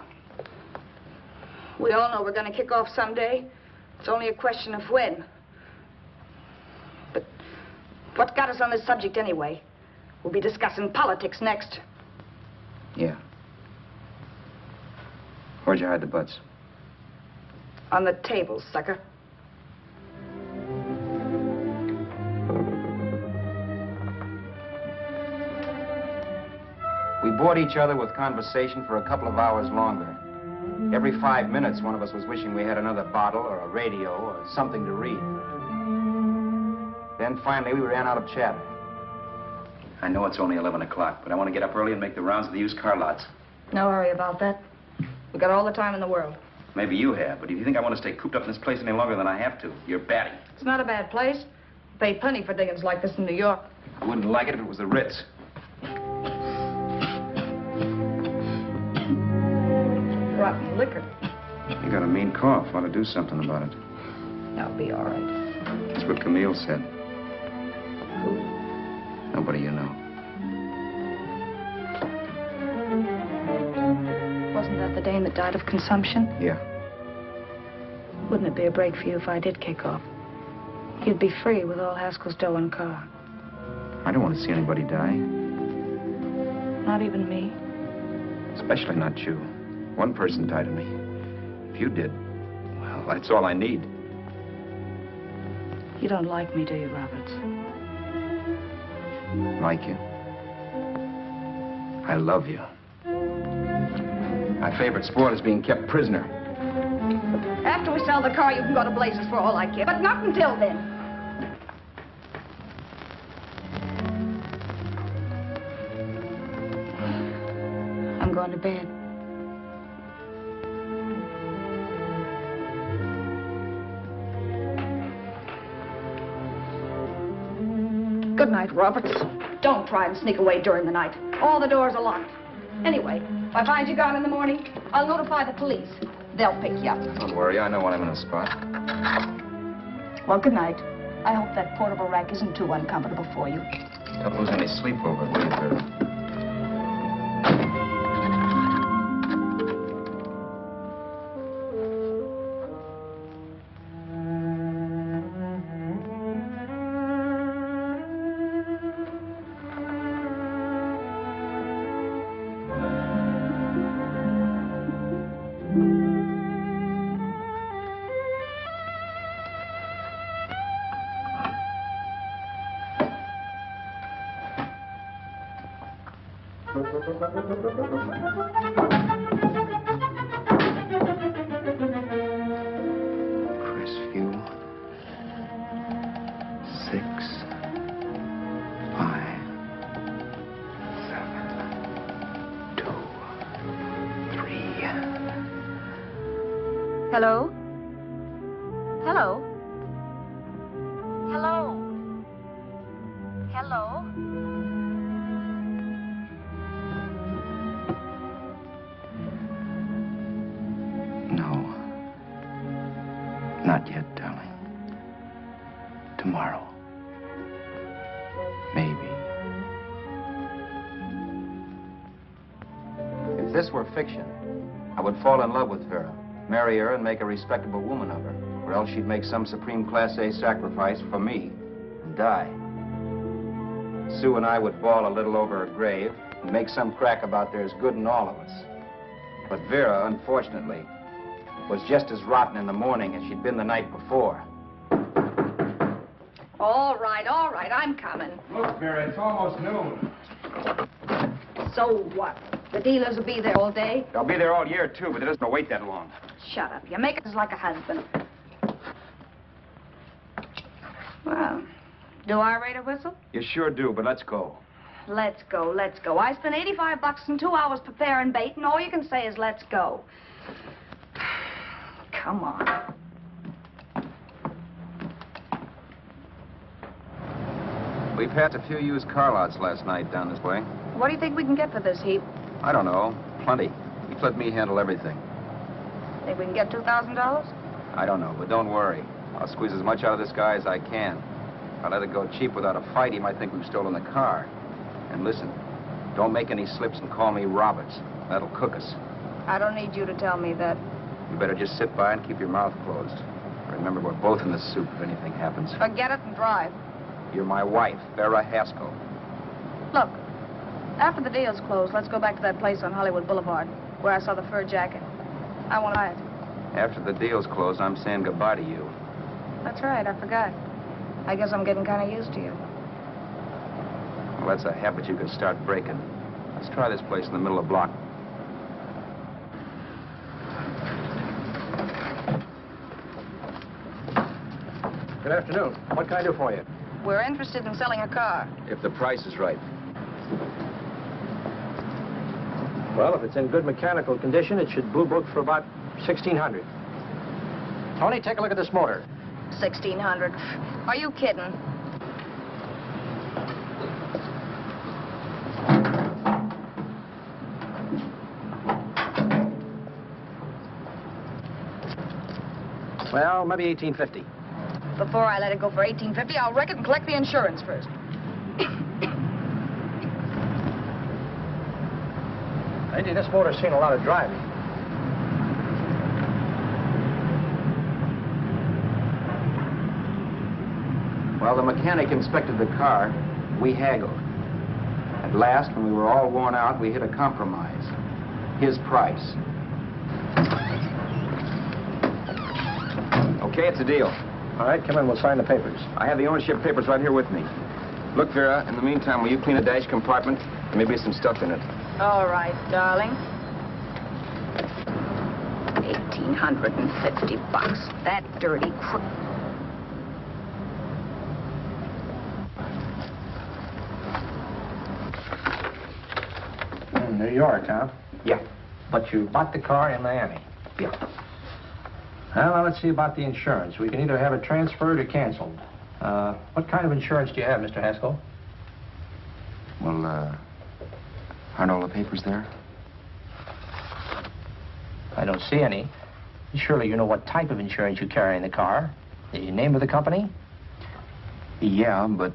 We all know we're going to kick off someday. It's only a question of when. But what got us on this subject anyway? We'll be discussing politics next. Yeah. Where'd you hide the butts? On the table, sucker. We bored each other with conversation for a couple of hours longer. Every 5 minutes, one of us was wishing we had another bottle or a radio or something to read. Then finally, we ran out of chatter. I know it's only 11 o'clock, but I want to get up early and make the rounds of the used car lots. No hurry about that. We got all the time in the world. Maybe you have, but if you think I want to stay cooped up in this place any longer than I have to, you're batty. It's not a bad place. Pay plenty for diggings like this in New York. I wouldn't like it if it was the Ritz. brought me liquor. You got a mean cough. Want to do something about it. I'll be all right. That's what Camille said. Who? Nobody you know. Wasn't that the dame that died of consumption? Yeah. Wouldn't it be a break for you if I did kick off? You'd be free with all Haskell's dough and car. I don't want to see anybody die. Not even me. Especially not you. One person died of me. If you did, well, that's all I need. You don't like me, do you, Roberts? Like you? I love you. My favorite sport is being kept prisoner. After we sell the car, you can go to blazes for all I care. But not until then. I'm going to bed. Good night, Roberts. Don't try and sneak away during the night. All the doors are locked. Anyway, if I find you gone in the morning, I'll notify the police. They'll pick you up. Don't worry, I know when I'm in a spot. Well, good night. I hope that portable rack isn't too uncomfortable for you. Don't lose any sleep over it, will you, Vera? Crestview. 6, 5, 7, 2, 3. Hello? Hello? Hello? Hello? No. Not yet, darling. Tomorrow. Maybe. If this were fiction, I would fall in love with Vera, marry her, and make a respectable woman of her. Or else she'd make some supreme Class A sacrifice for me and die. Sue and I would bawl a little over her grave and make some crack about there's good in all of us. But Vera, unfortunately, was just as rotten in the morning as she'd been the night before. All right, I'm coming. Look, Vera, it's almost noon. So what? The dealers will be there all day? They'll be there all year, too, but it doesn't wait that long. Shut up. You make us like a husband. Well, do I rate a whistle? You sure do, but let's go. Let's go, let's go. I spent $85 in 2 hours preparing bait, and all you can say is let's go. Come on. We passed a few used car lots last night down this way. What do you think we can get for this heap? I don't know. Plenty. You let me handle everything. Think we can get $2,000? I don't know, but don't worry. I'll squeeze as much out of this guy as I can. If I let it go cheap without a fight, he might think we've stolen the car. And listen, don't make any slips and call me Roberts. That'll cook us. I don't need you to tell me that. You better just sit by and keep your mouth closed. Remember, we're both in the soup if anything happens. Forget it and drive. You're my wife, Vera Haskell. Look, after the deal's closed, let's go back to that place on Hollywood Boulevard where I saw the fur jacket. I want to buy it. After the deal's closed, I'm saying goodbye to you. That's right, I forgot. I guess I'm getting kind of used to you. Well, that's a habit you could start breaking. Let's try this place in the middle of the block. Good afternoon. What can I do for you? We're interested in selling a car. If the price is right. Well, if it's in good mechanical condition, it should blue book for about $1,600. Tony, take a look at this motor. 1,600. Are you kidding? Well, maybe 1850. Before I let it go for 1850, I'll wreck it and collect the insurance first. Lady, this motor's seen a lot of driving. While the mechanic inspected the car, we haggled. At last, when we were all worn out, we hit a compromise. His price. Okay, it's a deal. All right, come in, we'll sign the papers. I have the ownership papers right here with me. Look, Vera, in the meantime, will you clean the dash compartment? There may be some stuff in it. All right, darling. $1,850. That dirty crook. In New York, huh? Yeah. But you bought the car in Miami. Yeah. Well, now let's see about the insurance. We can either have it transferred or canceled. What kind of insurance do you have, Mr. Haskell? Well, aren't all the papers there? I don't see any. Surely you know what type of insurance you carry in the car. The name of the company? Yeah, but,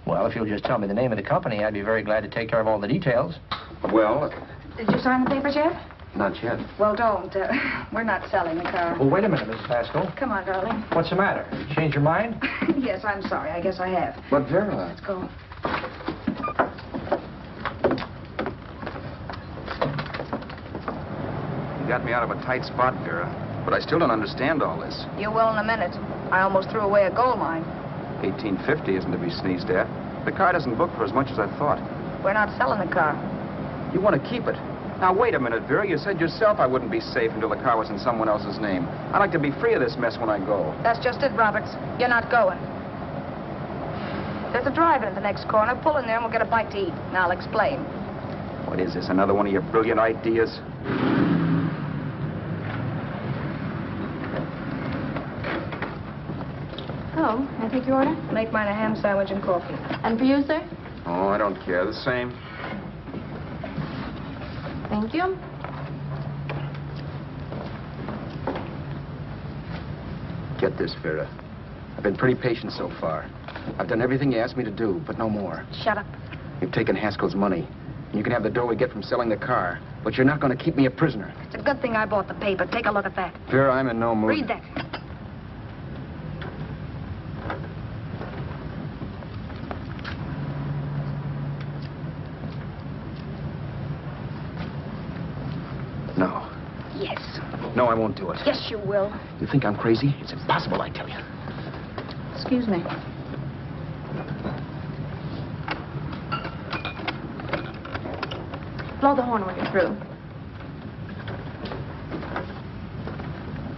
Well, if you'll just tell me the name of the company, I'd be very glad to take care of all the details. well, Did you sign the papers yet? not yet. Well, don't. We're not selling the car. Well, wait a minute, Mrs. Haskell. Come on, darling. What's the matter? You changed your mind? Yes, I'm sorry. I guess I have. But, Vera... Let's go. You got me out of a tight spot, Vera. But I still don't understand all this. You will in a minute. I almost threw away a gold mine. 1850 isn't to be sneezed at. The car doesn't book for as much as I thought. We're not selling the car. You want to keep it. Now, wait a minute, Vera. You said yourself I wouldn't be safe until the car was in someone else's name. I'd like to be free of this mess when I go. That's just it, Roberts. You're not going. There's a drive-in at the next corner. Pull in there and we'll get a bite to eat. And I'll explain. What is this, another one of your brilliant ideas? Oh, I take your order? Make mine a ham sandwich and coffee. And for you, sir? Oh, I don't care. The same. Thank you. Get this, Vera. I've been pretty patient so far. I've done everything you asked me to do, but no more. Shut up. You've taken Haskell's money. And you can have the dough we get from selling the car. But you're not going to keep me a prisoner. It's a good thing I bought the paper. Take a look at that. Vera, I'm in no mood. Read that. No. Yes. No, I won't do it. Yes, you will. You think I'm crazy? It's impossible, I tell you. Excuse me. Blow the horn when you're through.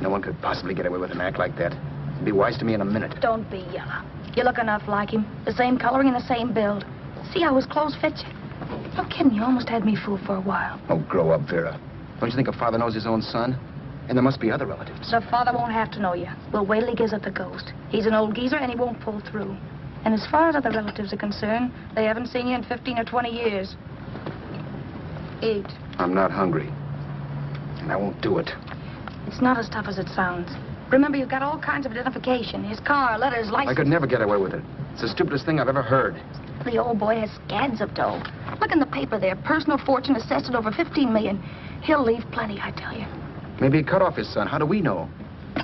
No one could possibly get away with an act like that. It'd be wise to me in a minute. Don't be yellow. You look enough like him. The same coloring and the same build. See how his clothes fit you? No kidding, you almost had me fooled for a while. Oh, grow up, Vera. Don't you think a father knows his own son? And there must be other relatives. The father won't have to know you. We'll wait till he gives up the ghost. He's an old geezer and he won't pull through. And as far as other relatives are concerned, they haven't seen you in 15 or 20 years. Eat. I'm not hungry. And I won't do it. It's not as tough as it sounds. Remember, you've got all kinds of identification. His car, letters, license. I could never get away with it. It's the stupidest thing I've ever heard. The old boy has scads of dough. Look in the paper there. Personal fortune assessed at over $15 million. He'll leave plenty, I tell you. Maybe he cut off his son. How do we know?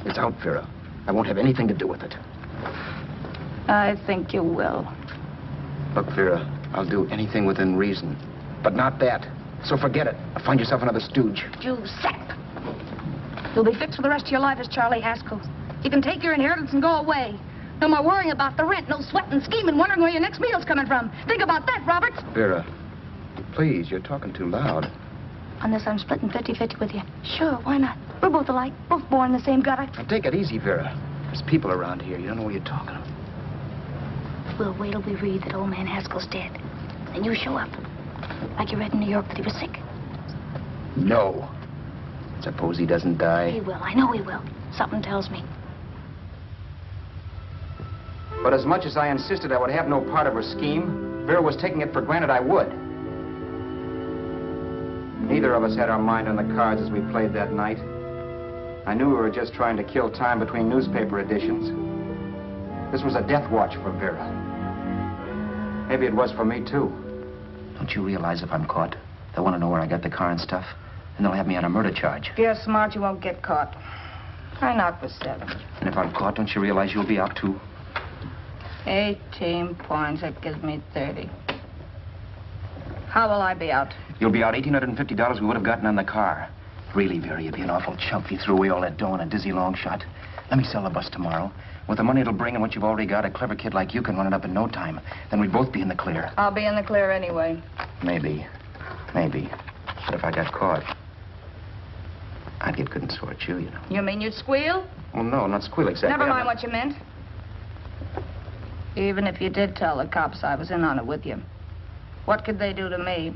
It's out, Vera. I won't have anything to do with it. I think you will. Look, Vera, I'll do anything within reason. But not that. So forget it. Find yourself another stooge. You sap. You'll be fixed for the rest of your life as Charlie Haskell. You can take your inheritance and go away. No more worrying about the rent, no sweating, scheming, wondering where your next meal's coming from. Think about that, Roberts. Vera, please, you're talking too loud. On this, I'm splitting 50-50 with you. Sure, why not? We're both alike, both born in the same gutter. Now, take it easy, Vera. There's people around here. You don't know what you're talking about. We'll wait till we read that old man Haskell's dead. Then you show up. Like you read in New York that he was sick. No. Suppose he doesn't die. He will. I know he will. Something tells me. But as much as I insisted I would have no part of her scheme, Vera was taking it for granted I would. Neither of us had our mind on the cards as we played that night. I knew we were just trying to kill time between newspaper editions. This was a death watch for Vera. Maybe it was for me, too. Don't you realize if I'm caught, they'll want to know where I got the car and stuff, and they'll have me on a murder charge. If you're smart, you won't get caught. I knock for 7. And if I'm caught, don't you realize you'll be out, too? 18 points. That gives me 30. How will I be out? You'll be out $1,850 we would have gotten on the car. Really, Vera, you'd be an awful chump if you threw away all that dough on a dizzy long shot. Let me sell the bus tomorrow. With the money it'll bring and what you've already got, a clever kid like you can run it up in no time. Then we'd both be in the clear. I'll be in the clear anyway. Maybe. Maybe. But if I got caught, I'd get good and sore at you, you know. You mean you'd squeal? Well, no, not squeal exactly. Never mind what you meant. Even if you did tell the cops I was in on it with you, what could they do to me?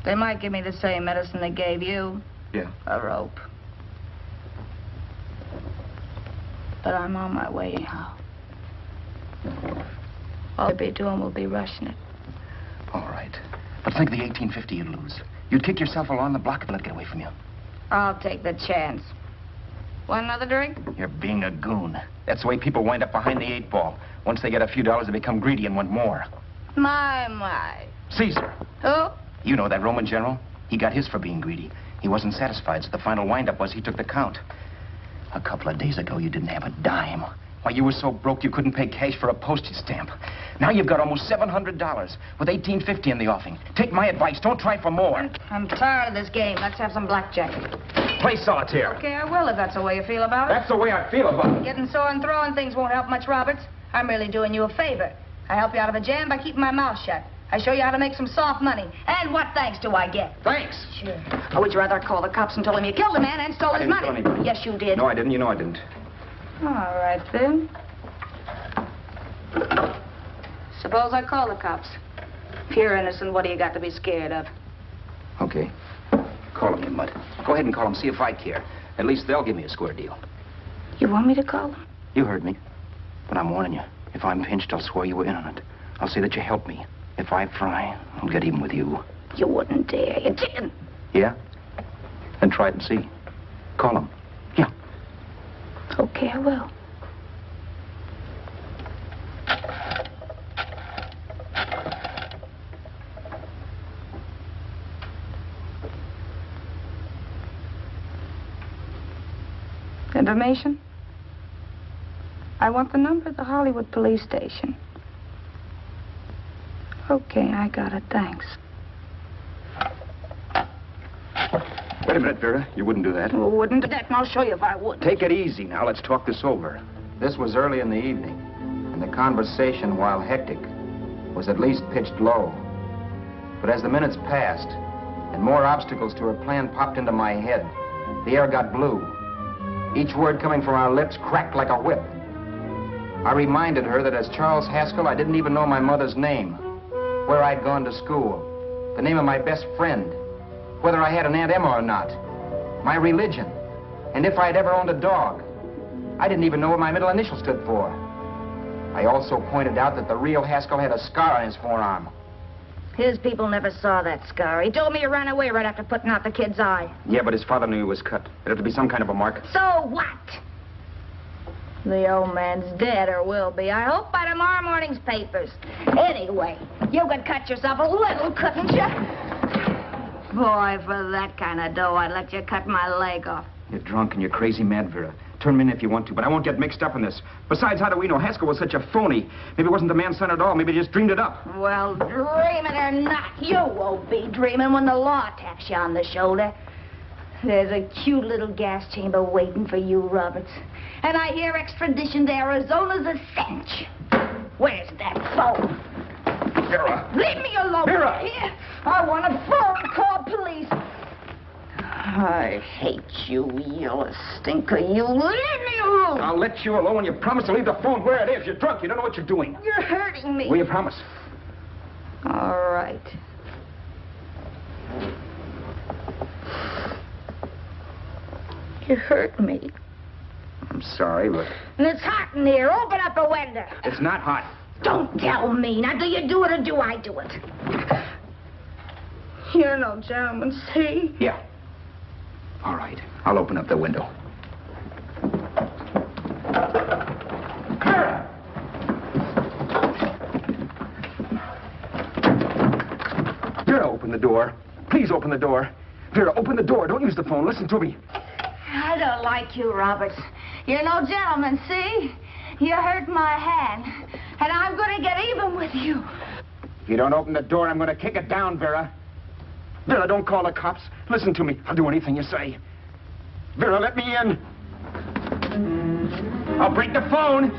They might give me the same medicine they gave you. Yeah. A rope. But I'm on my way now. All they'll be doing will be rushing it. All right. But think of the $1,850 you'd lose. You'd kick yourself along the block and let it get away from you. I'll take the chance. Want another drink? You're being a goon. That's the way people wind up behind the 8 ball. Once they get a few dollars, they become greedy and want more. My. Caesar. Who? You know that Roman general? He got his for being greedy. He wasn't satisfied, so the final wind-up was he took the count. A couple of days ago, you didn't have a dime. Why, you were so broke you couldn't pay cash for a postage stamp. Now you've got almost $700 with $1,850 in the offing. Take my advice. Don't try for more. I'm tired of this game. Let's have some blackjack. Play solitaire. Okay, I will if that's the way you feel about it. That's the way I feel about it. Getting sore and throwing things won't help much, Roberts. I'm really doing you a favor. I help you out of a jam by keeping my mouth shut. I show you how to make some soft money. And what thanks do I get? Thanks. Sure. Or would you rather call the cops and told them you killed the man and stole his money? I didn't kill anybody. Yes, you did. No, I didn't. You know I didn't. All right, then. Suppose I call the cops. If you're innocent, what do you got to be scared of? Okay. Call them, you mutt. Go ahead and call them, see if I care. At least they'll give me a square deal. You want me to call them? You heard me. But I'm warning you. If I'm pinched, I'll swear you were in on it. I'll say that you helped me. If I fry, I'll get even with you. You wouldn't dare. You didn't. Yeah? Then try it and see. Call them. Yeah. Okay, I will. Information? I want the number of the Hollywood police station. Okay, I got it. Thanks. Wait a minute, Vera. You wouldn't do that. Well, wouldn't do that, and I'll show you if I would. Take it easy now. Let's talk this over. This was early in the evening, and the conversation, while hectic, was at least pitched low. But as the minutes passed, and more obstacles to her plan popped into my head, the air got blue. Each word coming from our lips cracked like a whip. I reminded her that as Charles Haskell, I didn't even know my mother's name, where I'd gone to school, the name of my best friend, whether I had an Aunt Emma or not, my religion, and if I'd ever owned a dog. I didn't even know what my middle initial stood for. I also pointed out that the real Haskell had a scar on his forearm. His people never saw that scar. He told me he ran away right after putting out the kid's eye. Yeah, but his father knew he was cut. It'd have to be some kind of a mark. So what? The old man's dead, or will be. I hope by tomorrow morning's papers. Anyway, you could cut yourself a little, couldn't you? Boy, for that kind of dough, I'd let you cut my leg off. You're drunk and you're crazy mad, Vera. Turn me in if you want to, but I won't get mixed up in this. Besides, how do we know Haskell was such a phony? Maybe it wasn't the man's son at all. Maybe he just dreamed it up. Well, dreaming or not, you won't be dreaming when the law taps you on the shoulder. There's a cute little gas chamber waiting for you, Roberts. And I hear extradition to Arizona's a cinch. Where's that phone? Vera! Leave me alone. Vera! Here. I want a phone. Call police. I hate you yellow stinker. You leave me alone. I'll let you alone when you promise to leave the phone where it is. You're drunk. You don't know what you're doing. You're hurting me. Will you promise? All right. You hurt me. I'm sorry, but... And it's hot in here. Open up a window. It's not hot. Don't tell me. Now, do you do it or do I do it? You're no gentleman, see? Yeah. All right. I'll open up the window. door. Please open the door. Vera, open the door. Don't use the phone. Listen to me. I don't like you, Roberts. You're no gentleman, see? You hurt my hand, and I'm going to get even with you. If you don't open the door, I'm going to kick it down, Vera. Vera, don't call the cops. Listen to me. I'll do anything you say. Vera, let me in. I'll break the phone.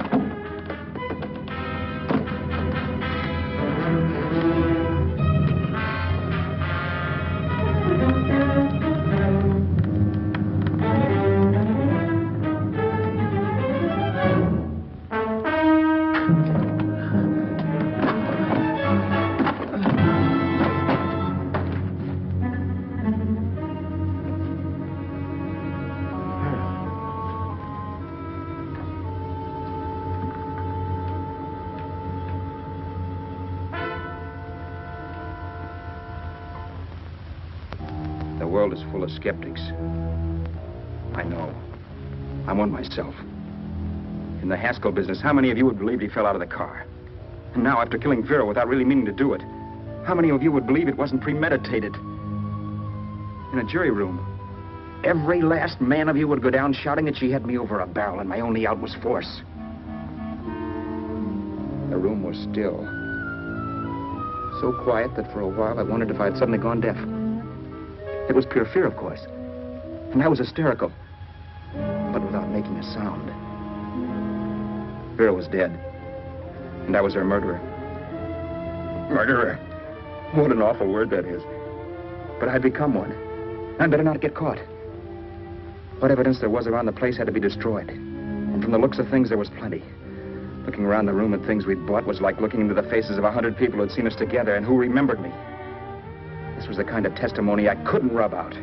The world is full of skeptics. I know. I'm one myself. In the Haskell business, how many of you would believe he fell out of the car? And now, after killing Vera without really meaning to do it, how many of you would believe it wasn't premeditated? In a jury room, every last man of you would go down shouting that she had me over a barrel and my only out was force. The room was still. So quiet that for a while I wondered if I had suddenly gone deaf. It was pure fear, of course. And I was hysterical, but without making a sound. Vera was dead, and I was her murderer. Murderer. What an awful word that is. But I'd become one. I'd better not get caught. What evidence there was around the place had to be destroyed. And from the looks of things, there was plenty. Looking around the room at things we'd bought was like looking into the faces of 100 people who had seen us together and who remembered me. This was the kind of testimony I couldn't rub out.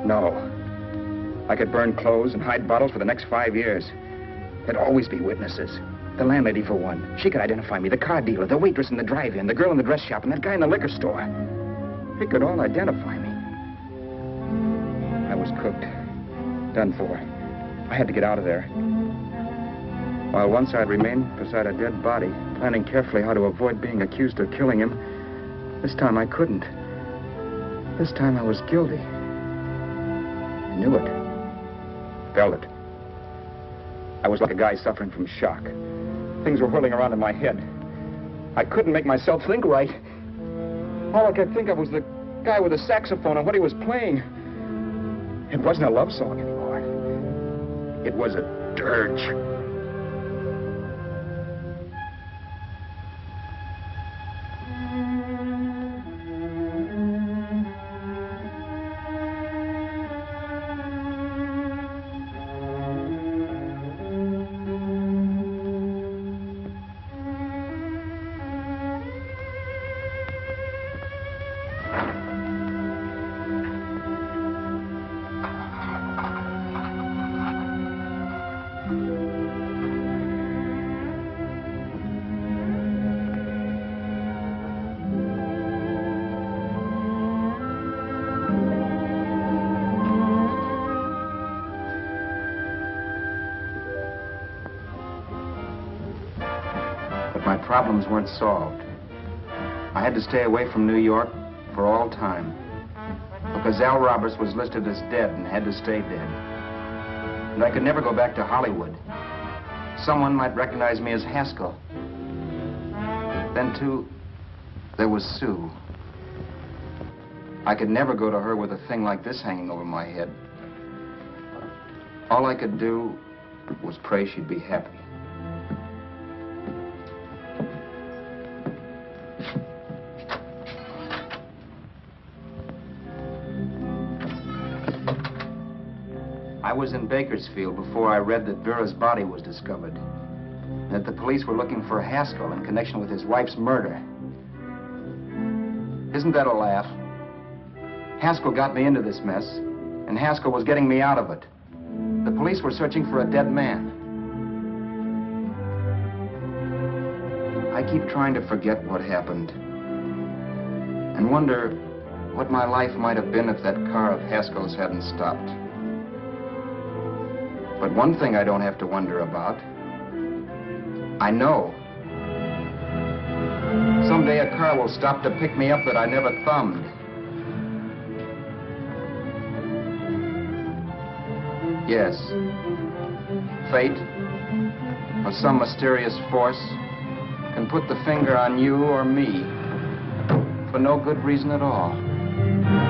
No. I could burn clothes and hide bottles for the next 5 years. There'd always be witnesses. The landlady, for one. She could identify me. The car dealer, the waitress in the drive-in, the girl in the dress shop, and that guy in the liquor store. They could all identify me. I was cooked. Done for. I had to get out of there. While once I'd remained beside a dead body, planning carefully how to avoid being accused of killing him, this time I couldn't. This time I was guilty. I knew it. Felt it. I was like a guy suffering from shock. Things were whirling around in my head. I couldn't make myself think right. All I could think of was the guy with the saxophone and what he was playing. It wasn't a love song anymore. It was a dirge. My problems weren't solved. I had to stay away from New York for all time because Al Roberts was listed as dead and had to stay dead. And I could never go back to Hollywood. Someone might recognize me as Haskell. Then, too, there was Sue. I could never go to her with a thing like this hanging over my head. All I could do was pray she'd be happy. I was in Bakersfield before I read that Vera's body was discovered, and that the police were looking for Haskell in connection with his wife's murder. Isn't that a laugh? Haskell got me into this mess, and Haskell was getting me out of it. The police were searching for a dead man. I keep trying to forget what happened, and wonder what my life might have been if that car of Haskell's hadn't stopped. But one thing I don't have to wonder about. I know. Someday a car will stop to pick me up that I never thumbed. Yes. Fate, or some mysterious force, can put the finger on you or me for no good reason at all.